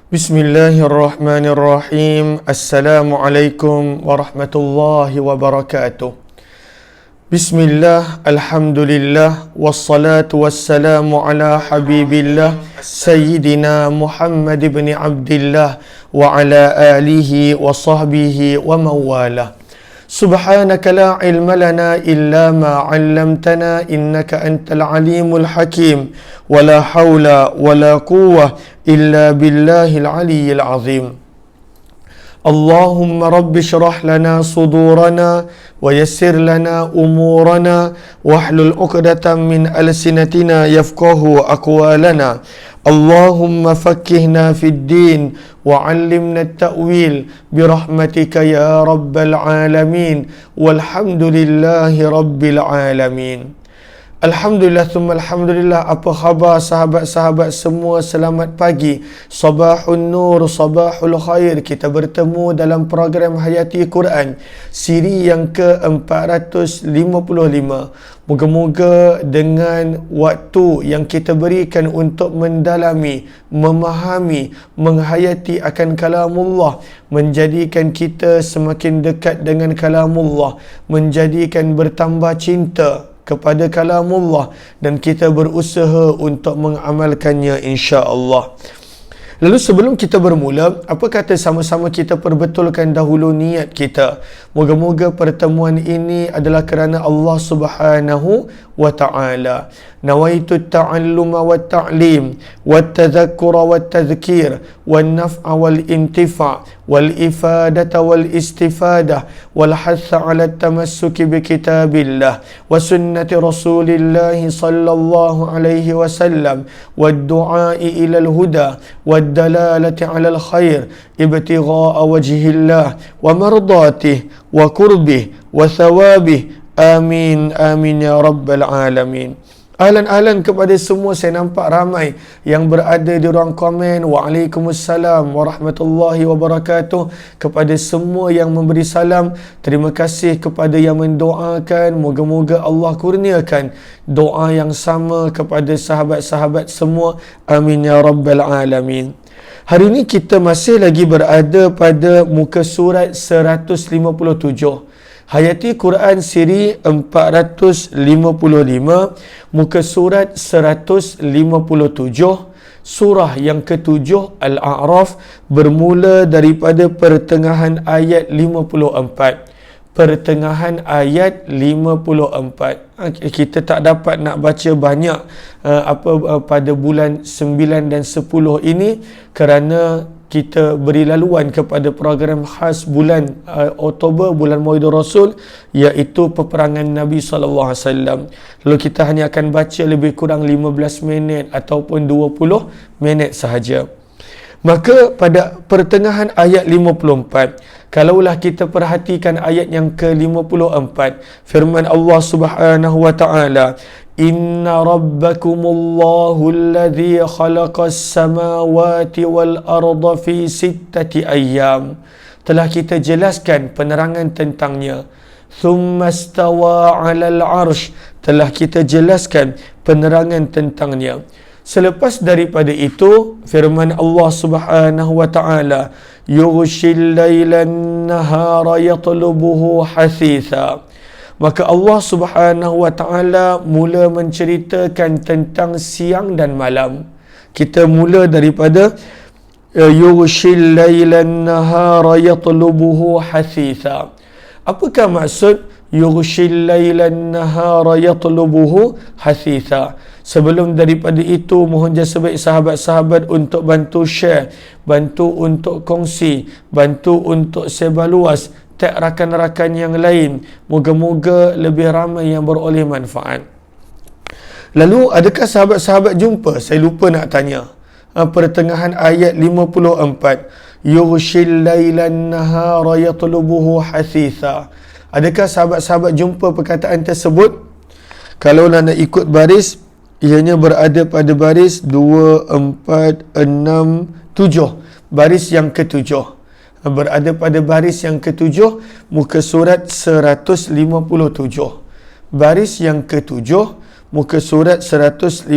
Bismillahirrahmanirrahim. Assalamualaikum warahmatullahi wabarakatuh. Bismillah, alhamdulillah, wassalatu wassalamu ala habibillah Sayyidina Muhammad ibn Abdillah wa ala alihi wa sahbihi wa mawalah. Subhanaka la ilma lana illa ma 'allamtana innaka antal alimul hakim wa la hawla wa la quwwah illa billahil aliyyil azim. Allahumma rabbi syrah lana sudurana wa yassir lana umurana wahlul 'uqdatam min alsinatina yafqahu aqwalana. Allahumma fakkihna fid din wa 'allimna at-ta'wil bi rahmatika ya rabbal alamin walhamdulillahi rabbil alamin. Alhamdulillah thumma alhamdulillah. Apa khabar sahabat-sahabat semua? Selamat pagi, sabahun nur, sabahul khair. Kita bertemu dalam program Hayati Quran siri yang ke-455. Moga-moga dengan waktu yang kita berikan untuk mendalami, memahami, menghayati akan kalamullah, menjadikan kita semakin dekat dengan kalamullah, menjadikan bertambah cinta kepada kalamullah, dan kita berusaha untuk mengamalkannya insya-Allah. Lalu sebelum kita bermula, apa kata sama-sama kita perbetulkan dahulu niat kita. Moga-moga pertemuan ini adalah kerana Allah Subhanahu wa ta'ala. Nawaitu ta'alluma wa ta'lim wa tadhakkura wa tadhkir wa naf'a wal intifa' wal ifadata wal istifadah wal hatha ala tamassuki bi kitabillah wa sunnati rasulillahi sallallahu alaihi wasallam wa du'ai ila al-huda wa dalalati ala al-khair ibtigha'a wajhillah wa mardatih wa kurbih wa thawabih. Amin, amin ya rabbal alamin. Ahlan kepada semua. Saya nampak ramai yang berada di ruang komen. Waalaikumsalam warahmatullahi wabarakatuh. Kepada semua yang memberi salam, terima kasih. Kepada yang mendoakan, moga-moga Allah kurniakan doa yang sama kepada sahabat-sahabat semua. Amin ya rabbal alamin. Hari ini kita masih lagi berada pada muka surat 157. Hayati Quran siri 455, muka surat 157, surah yang ke-7 Al-A'raf, bermula daripada pertengahan ayat 54. Pertengahan ayat 54. Kita tak dapat nak baca banyak pada bulan 9 dan 10 ini kerana kita beri laluan kepada program khas bulan Oktober, bulan Maulidur Rasul, iaitu peperangan Nabi SAW. Lalu kita hanya akan baca lebih kurang 15 minit ataupun 20 minit sahaja. Maka pada pertengahan ayat 54, kalaulah kita perhatikan ayat yang ke-54, firman Allah Subhanahu wa ta'ala, Inna rabbakumullahu alladhi khalaqas samawati wal arda fi sittati ayyam. Telah kita jelaskan penerangan tentangnya. Thumma stawa 'alal 'arsy. Telah kita jelaskan penerangan tentangnya. Selepas daripada itu, firman Allah Subhanahu wa ta'ala, yughshil lailan nahara yatlubuhu hasitha. Maka Allah Subhanahu wa ta'ala mula menceritakan tentang siang dan malam. Kita mula daripada yughshil lailan nahara yatlubuhu hasitha. Apakah maksud yughshil lailan nahara yatlubuhu hasitha? Sebelum daripada itu, mohon jasa baik sahabat-sahabat untuk bantu share, bantu untuk kongsi, bantu untuk sebar luas, tag rakan-rakan yang lain. Moga-moga lebih ramai yang beroleh manfaat. Lalu adakah sahabat-sahabat jumpa? Saya lupa nak tanya. Pertengahan ayat 54. Yughshil lailan nahara yatlubuhu hasitha. Adakah sahabat-sahabat jumpa perkataan tersebut? Kalau nak ikut baris, ianya berada pada baris 2, 4, 6, 7. Baris yang ke-7. Berada pada baris yang ke-7, muka surat 157. Baris yang ke-7, muka surat 157.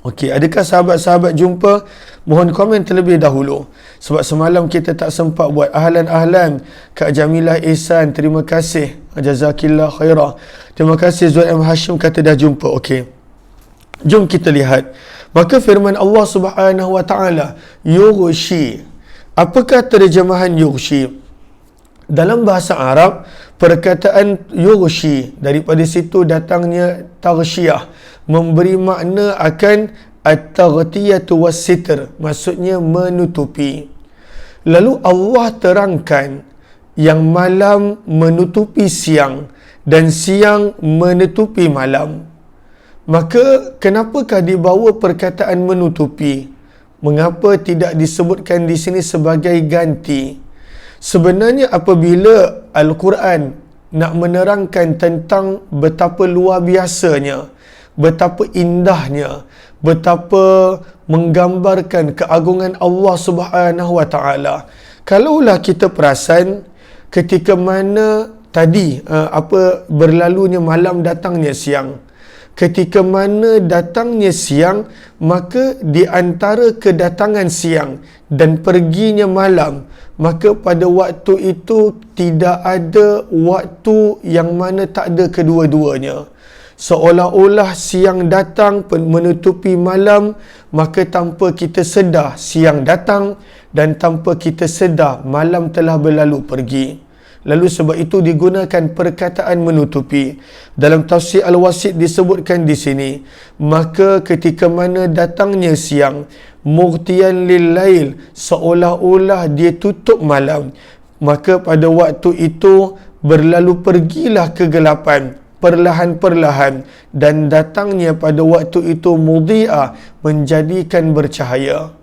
Okey, adakah sahabat-sahabat jumpa? Mohon komen terlebih dahulu. Sebab semalam kita tak sempat buat. Ahlan-ahlan, Kak Jamilah Ihsan, terima kasih. Jazakillah khairah. Terima kasih Zuhair M. Hashim kata dah jumpa. Okey. Jom kita lihat. Maka firman Allah Subhanahu wa taala, yughshi. Apakah terjemahan yughshi? Dalam bahasa Arab, perkataan yughshi, daripada situ datangnya taghsyiyah, memberi makna akan at-taghtiyatu was-sitr, maksudnya menutupi. Lalu Allah terangkan yang malam menutupi siang dan siang menutupi malam. Maka kenapakah dibawa perkataan menutupi? Mengapa tidak disebutkan di sini sebagai ganti? Sebenarnya apabila Al-Quran nak menerangkan tentang betapa luar biasanya, betapa indahnya, betapa menggambarkan keagungan Allah Subhanahu wa taala. Kalaulah kita perasan ketika mana tadi berlalunya malam, datangnya siang. Ketika mana datangnya siang, maka di antara kedatangan siang dan perginya malam, maka pada waktu itu tidak ada waktu yang mana tak ada kedua-duanya. Seolah-olah siang datang menutupi malam, maka tanpa kita sedar siang datang dan tanpa kita sedar malam telah berlalu pergi. Lalu sebab itu digunakan perkataan menutupi. Dalam tafsir Al-Wasit disebutkan di sini, maka ketika mana datangnya siang, mughtiyan lil lail, seolah-olah dia tutup malam, maka pada waktu itu berlalu pergilah kegelapan perlahan-perlahan, dan datangnya pada waktu itu mudhi'ah, menjadikan bercahaya.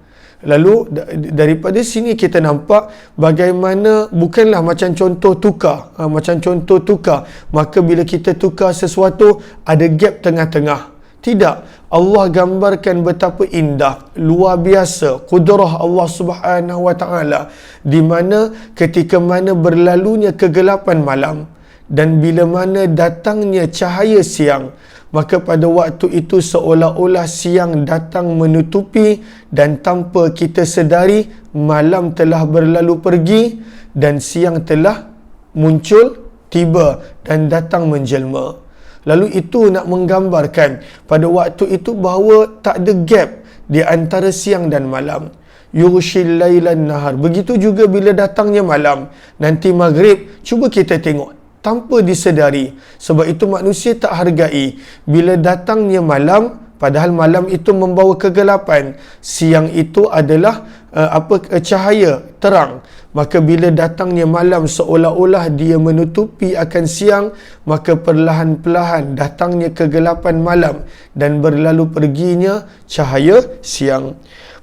Lalu daripada sini kita nampak bagaimana bukanlah macam contoh tukar, maka bila kita tukar sesuatu ada gap tengah-tengah. Tidak, Allah gambarkan betapa indah, luar biasa kudrah Allah Subhanahu wa taala, di mana ketika mana berlalunya kegelapan malam dan bila mana datangnya cahaya siang, maka pada waktu itu seolah-olah siang datang menutupi, dan tanpa kita sedari malam telah berlalu pergi dan siang telah muncul, tiba dan datang menjelma. Lalu itu nak menggambarkan pada waktu itu bahawa tak ada gap di antara siang dan malam. Yughshil lailan nahar. Begitu juga bila datangnya malam, nanti maghrib, cuba kita tengok tanpa disedari. Sebab itu manusia tak hargai bila datangnya malam, padahal malam itu membawa kegelapan, siang itu adalah cahaya terang. Maka bila datangnya malam seolah-olah dia menutupi akan siang, maka perlahan-perlahan datangnya kegelapan malam dan berlalu perginya cahaya siang.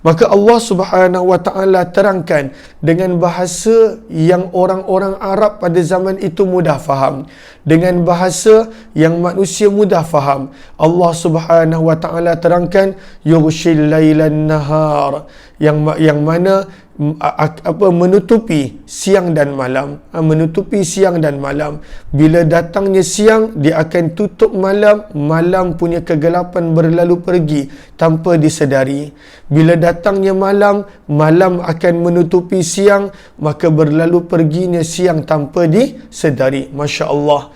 Maka Allah Subhanahu wa taala terangkan dengan bahasa yang orang-orang Arab pada zaman itu mudah faham, dengan bahasa yang manusia mudah faham. Allah Subhanahu wa taala terangkan yughshil lailan nahar, yang mana menutupi siang dan malam, menutupi siang dan malam. Bila datangnya siang, dia akan tutup malam, malam punya kegelapan berlalu pergi tanpa disedari. Bila datangnya malam, malam akan menutupi siang, maka berlalu perginya siang tanpa disedari. Masya Allah,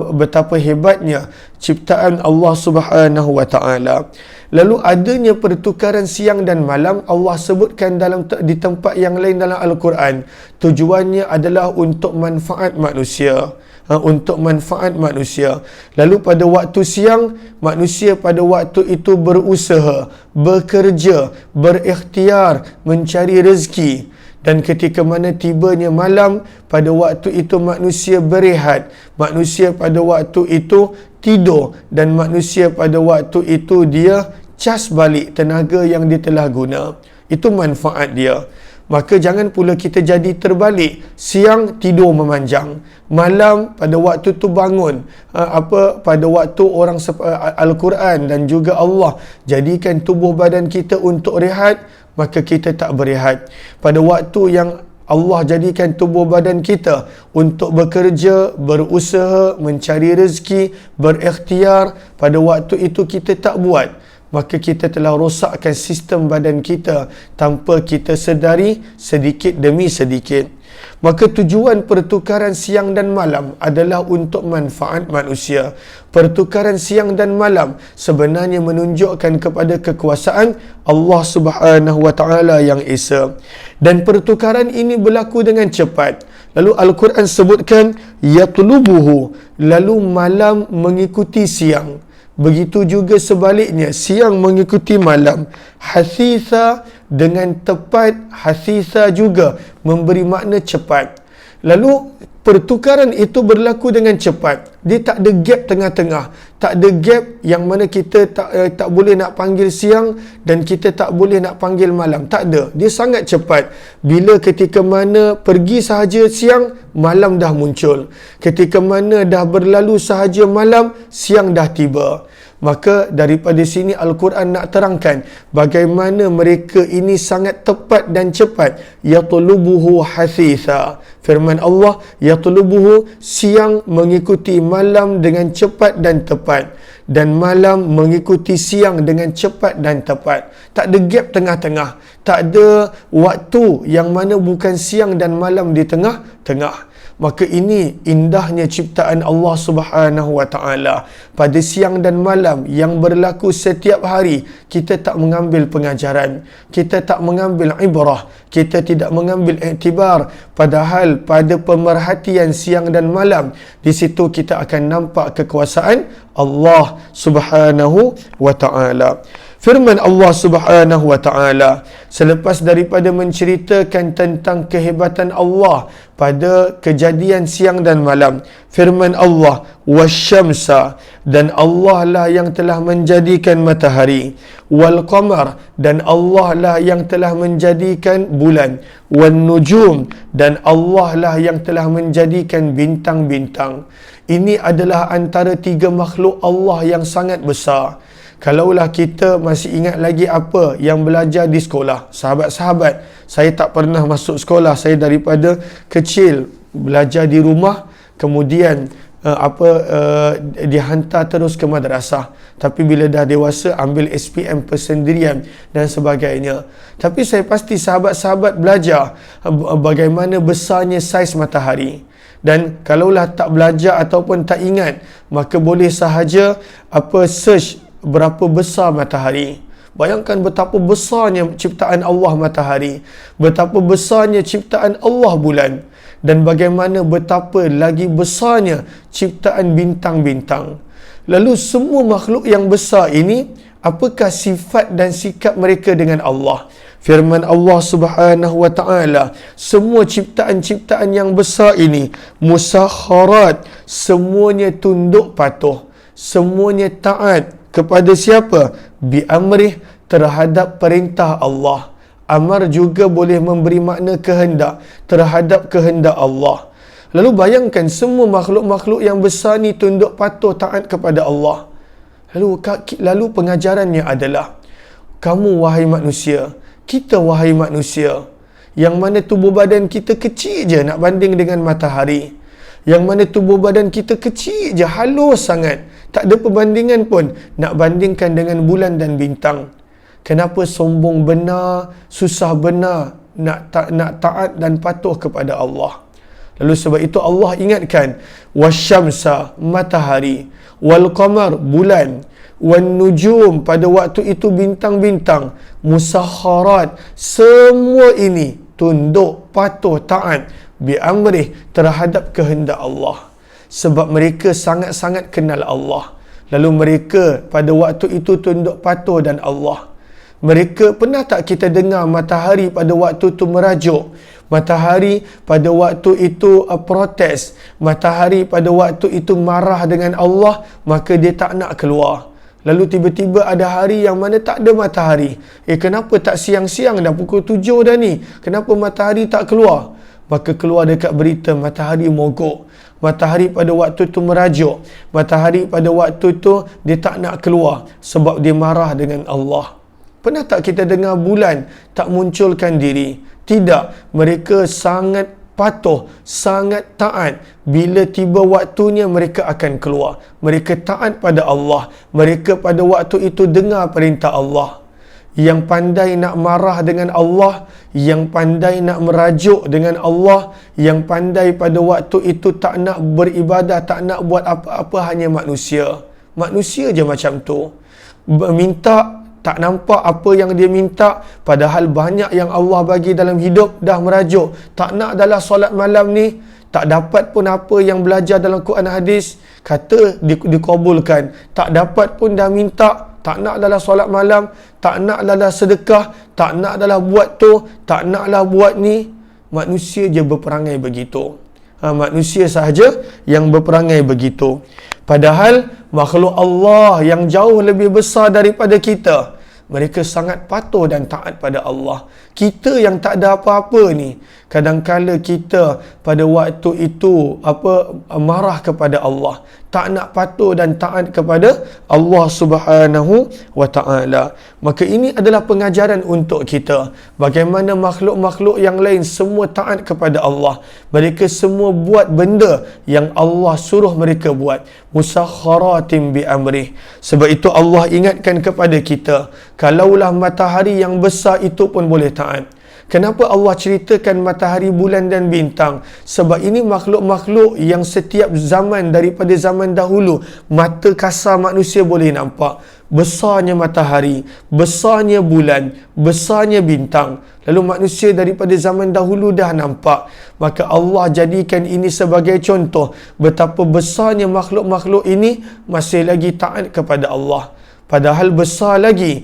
betapa hebatnya ciptaan Allah Subhanahu wa taala. Lalu adanya pertukaran siang dan malam, Allah sebutkan di tempat yang lain dalam Al-Quran. Tujuannya adalah untuk manfaat manusia. Untuk manfaat manusia. Lalu pada waktu siang, manusia pada waktu itu berusaha, bekerja, berikhtiar, mencari rezeki. Dan ketika mana tibanya malam, pada waktu itu manusia berehat, manusia pada waktu itu tidur, dan manusia pada waktu itu dia cas balik tenaga yang dia telah guna. Itu manfaat dia. Maka jangan pula kita jadi terbalik. Siang tidur memanjang, malam pada waktu tu bangun. Pada waktu orang Al-Quran dan juga Allah jadikan tubuh badan kita untuk rehat, maka kita tak berehat. Pada waktu yang Allah jadikan tubuh badan kita untuk bekerja, berusaha, mencari rezeki, berikhtiar, pada waktu itu kita tak buat. maka kita telah rosakkan sistem badan kita tanpa kita sedari, sedikit demi sedikit. Maka tujuan pertukaran siang dan malam adalah untuk manfaat manusia. Pertukaran siang dan malam sebenarnya menunjukkan kepada kekuasaan Allah Subhanahu wa taala yang esa. Dan pertukaran ini berlaku dengan cepat. Lalu Al-Quran sebutkan yatlubuhu, lalu malam mengikuti siang. Begitu juga sebaliknya, siang mengikuti malam. Hasitha, dengan tepat. Hasitha juga memberi makna cepat. Lalu pertukaran itu berlaku dengan cepat. Dia tak ada gap tengah-tengah. Tak ada gap yang mana kita tak boleh nak panggil siang dan kita tak boleh nak panggil malam. Tak ada. Dia sangat cepat. Bila ketika mana pergi sahaja siang, malam dah muncul. Ketika mana dah berlalu sahaja malam, siang dah tiba. Maka daripada sini Al-Quran nak terangkan bagaimana mereka ini sangat tepat dan cepat. Yatlubuhu hasitha. Firman Allah, yatlubuhu, siang mengikuti malam dengan cepat dan tepat. Dan malam mengikuti siang dengan cepat dan tepat. Tak ada gap tengah-tengah. Tak ada waktu yang mana bukan siang dan malam di tengah-tengah. Maka ini indahnya ciptaan Allah Subhanahu wa taala. Pada siang dan malam yang berlaku setiap hari, kita tak mengambil pengajaran, kita tak mengambil ibrah, kita tidak mengambil iktibar. Padahal pada pemerhatian siang dan malam, di situ kita akan nampak kekuasaan Allah Subhanahu wa taala. Firman Allah Subhanahu wa taala selepas daripada menceritakan tentang kehebatan Allah pada kejadian siang dan malam, firman Allah, wasyamsa, dan Allah lah yang telah menjadikan matahari, wal qamar, dan Allah lah yang telah menjadikan bulan, wan nujum, dan Allah lah yang telah menjadikan bintang-bintang. Ini adalah antara tiga makhluk Allah yang sangat besar. Kalaulah kita masih ingat lagi apa yang belajar di sekolah, sahabat-sahabat, saya tak pernah masuk sekolah. Saya daripada kecil belajar di rumah, kemudian dihantar terus ke madrasah. Tapi bila dah dewasa, ambil SPM persendirian dan sebagainya. Tapi saya pasti sahabat-sahabat belajar bagaimana besarnya saiz matahari. Dan kalaulah tak belajar ataupun tak ingat, maka boleh sahaja search berapa besar matahari. Bayangkan betapa besarnya ciptaan Allah matahari, betapa besarnya ciptaan Allah bulan, dan bagaimana betapa lagi besarnya ciptaan bintang-bintang. Lalu semua makhluk yang besar ini, apakah sifat dan sikap mereka dengan Allah? Firman Allah Subhanahu wa taala, semua ciptaan-ciptaan yang besar ini musakharat, semuanya tunduk patuh, semuanya taat kepada siapa? Bi amrih, terhadap perintah Allah. Amar juga boleh memberi makna kehendak, terhadap kehendak Allah. Lalu bayangkan semua makhluk-makhluk yang besar ni tunduk patuh taat kepada Allah. Lalu pengajarannya adalah, kamu wahai manusia, kita wahai manusia, yang mana tubuh badan kita kecil je nak banding dengan matahari. Yang mana tubuh badan kita kecil je, halus sangat. Tak ada perbandingan pun nak bandingkan dengan bulan dan bintang. Kenapa sombong benar, susah benar nak taat dan patuh kepada Allah? Lalu sebab itu Allah ingatkan, wasyamsa, matahari, wal qamar, bulan, wan nujum, pada waktu itu bintang-bintang, musakharat, semua ini tunduk patuh taat bi amrih, terhadap kehendak Allah. Sebab mereka sangat-sangat kenal Allah. Lalu mereka pada waktu itu tunduk patuh dan Allah. Mereka, pernah tak kita dengar matahari pada waktu itu merajuk? Matahari pada waktu itu protes. Matahari pada waktu itu marah dengan Allah, maka dia tak nak keluar. Lalu tiba-tiba ada hari yang mana tak ada matahari. Kenapa tak siang-siang dah pukul 7 dah ni? Kenapa matahari tak keluar? Maka keluar dekat berita matahari mogok. Matahari pada waktu itu merajuk. Matahari pada waktu itu dia tak nak keluar sebab dia marah dengan Allah. Pernah tak kita dengar bulan tak munculkan diri? Tidak. Mereka sangat patuh, sangat taat. Bila tiba waktunya mereka akan keluar. Mereka taat pada Allah. Mereka pada waktu itu dengar perintah Allah. Yang pandai nak marah dengan Allah, yang pandai nak merajuk dengan Allah, yang pandai pada waktu itu tak nak beribadah, tak nak buat apa-apa, hanya manusia. Manusia je macam tu. Minta, tak nampak apa yang dia minta, padahal banyak yang Allah bagi dalam hidup, dah merajuk. Tak nak dalam solat malam ni, tak dapat pun apa yang belajar dalam Quran hadis, kata dikabulkan. Tak dapat pun dah minta, tak nak dalam solat malam, tak nak dalam sedekah, tak nak dalam buat tu, tak naklah buat ni. Manusia je berperangai begitu. Manusia sahaja yang berperangai begitu. Padahal makhluk Allah yang jauh lebih besar daripada kita, mereka sangat patuh dan taat pada Allah. Kita yang tak ada apa-apa ni, kadang-kala kita pada waktu itu marah kepada Allah, tak nak patuh dan taat kepada Allah Subhanahu wa ta'ala. Maka ini adalah pengajaran untuk kita. Bagaimana makhluk-makhluk yang lain semua taat kepada Allah. Mereka semua buat benda yang Allah suruh mereka buat. Musakharatin bi amrih. Sebab itu Allah ingatkan kepada kita, kalaulah matahari yang besar itu pun boleh taat. Kenapa Allah ceritakan matahari, bulan dan bintang? Sebab ini makhluk-makhluk yang setiap zaman daripada zaman dahulu mata kasar manusia boleh nampak. Besarnya matahari, besarnya bulan, besarnya bintang. Lalu manusia daripada zaman dahulu dah nampak. Maka Allah jadikan ini sebagai contoh betapa besarnya makhluk-makhluk ini masih lagi taat kepada Allah. Padahal besar lagi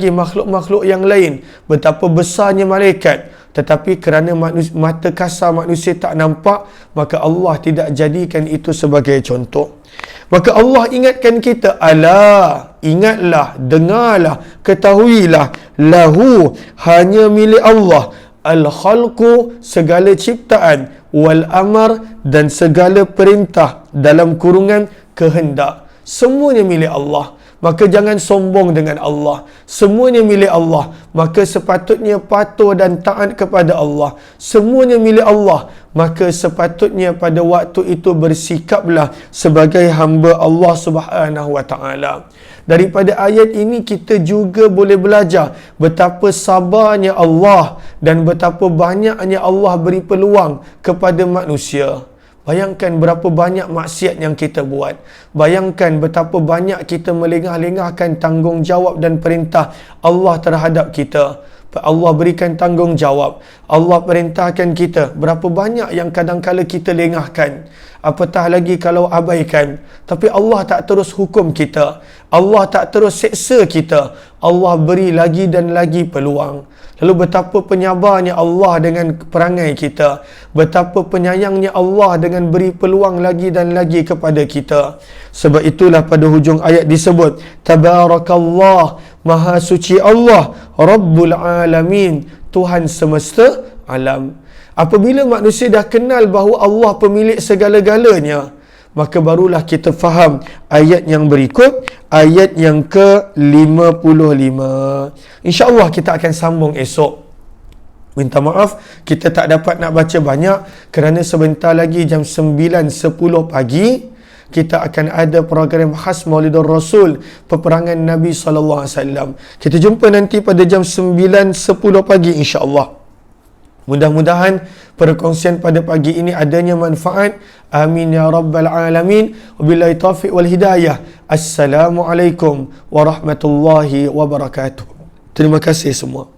makhluk-makhluk yang lain, betapa besarnya malaikat, tetapi kerana mata kasar manusia tak nampak, maka Allah tidak jadikan itu sebagai contoh. Maka Allah ingatkan kita, ala, ingatlah, dengarlah, ketahuilah, lahu, hanya milik Allah, al-khalqu, segala ciptaan, wal amar, dan segala perintah, dalam kurungan kehendak. Semuanya milik Allah. Maka jangan sombong dengan Allah. Semuanya milik Allah. Maka sepatutnya patuh dan taat kepada Allah. Semuanya milik Allah. Maka sepatutnya pada waktu itu bersikaplah sebagai hamba Allah Subhanahu wa ta'ala. Daripada ayat ini kita juga boleh belajar betapa sabarnya Allah dan betapa banyaknya Allah beri peluang kepada manusia. Bayangkan berapa banyak maksiat yang kita buat. Bayangkan betapa banyak kita melengah-lengahkan tanggungjawab dan perintah Allah terhadap kita. Allah berikan tanggungjawab. Allah perintahkan kita. Berapa banyak yang kadang-kala kita lengahkan. Apatah lagi kalau abaikan. Tapi Allah tak terus hukum kita. Allah tak terus seksa kita. Allah beri lagi dan lagi peluang. Lalu betapa penyabarnya Allah dengan perangai kita. Betapa penyayangnya Allah dengan beri peluang lagi dan lagi kepada kita. Sebab itulah pada hujung ayat disebut, Tabarakallah, Maha Suci Allah, Rabbul Alamin, Tuhan semesta alam. Apabila manusia dah kenal bahawa Allah pemilik segala-galanya, maka barulah kita faham ayat yang berikut, ayat yang ke-55. InsyaAllah kita akan sambung esok. Minta maaf, kita tak dapat nak baca banyak kerana sebentar lagi jam 9.10 pagi, kita akan ada program khas Maulidur Rasul, peperangan Nabi SAW. Kita jumpa nanti pada jam 9.10 pagi insyaAllah. Mudah-mudahan perkongsian pada pagi ini adanya manfaat. Amin ya rabbal alamin. Wabillahi taufiq wal hidayah. Assalamualaikum warahmatullahi wabarakatuh. Terima kasih semua.